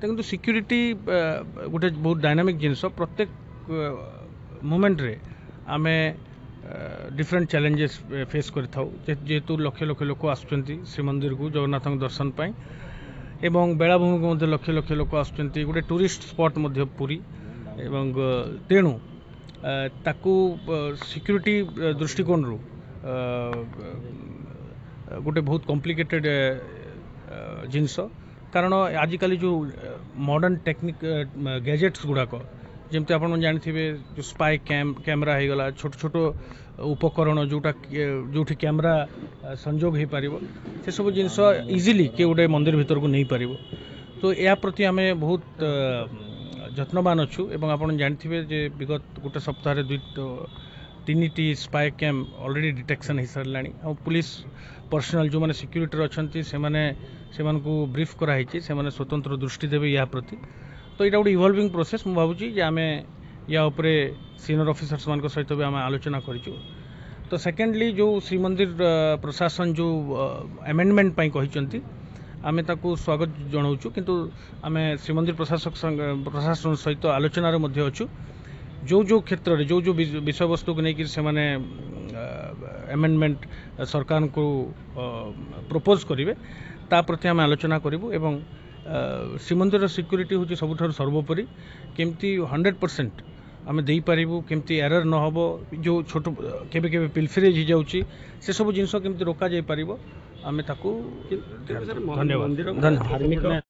देखो सिक्यूरीटी गोटे बहुत डायनामिक जिनस प्रत्येक मोमेंट रे आमे डिफरेंट चैलेंजेस फेस करेतु लक्ष लक्ष लोक आसुँच श्रीमंदिर को जगन्नाथ दर्शन पाई एवं बेलाभूमि को लक्ष लक्ष लोक आसुँच गोटे टूरिस्ट स्पॉट पुरी एवं तेणु ताकू सिक्यूरीटी दृष्टिकोण रू गोटे बहुत कॉम्प्लिकेटेड जिनस कारण आजिकल जो मॉडर्न टेक्निक गैजेट्स गुड़ाक जमती आप जानते जो स्पाई कैमेरा हो गला छोट छोट उपकरण जोटा जो कैमेरा संजोग हो पार से सब जिनस इजिली किए गोटे मंदिर भीतर को नहीं पार तो या प्रति आम बहुत जत्नवान अच्छु एवं आप जानते जे विगत गोटे सप्ताह तीन स्पाई कैम ऑलरेडी डिटेक्शन हो सारा और पुलिस पर्सनल जो मैंने सिक्यूरीटी अच्छा से ब्रीफ कराई से स्वतंत्र दृष्टि देवे या प्रति तो यहाँ गोटे इवॉल्विंग प्रोसेस मुझे भावुँ आम या सीनियर ऑफिसर्स मान सहित भी आम आलोचना करूँ तो सेकेंडली जो श्रीमंदिर प्रशासन जो अमेंडमेंट कहते आम ताकू स्वागत जनाऊँ किंतु आम श्रीमंदिर प्रशासन सहित आलोचन अच्छु जो क्षेत्र में जो विषय वस्तु को लेकिन से अमेंडमेंट सरकार को प्रपोज करेंगे ता प्रति आम आलोचना करूँ एवं श्रीमंदिर सिक्यूरीटी हूँ सबुठ सर्वोपरि केमती 100% आम दे पारू केमती एरर न हो जो छोट केबे पिलफिरेज हो जाऊँगी से सब जिनस केमती रोक जापर आम ताकू धन्यवाद।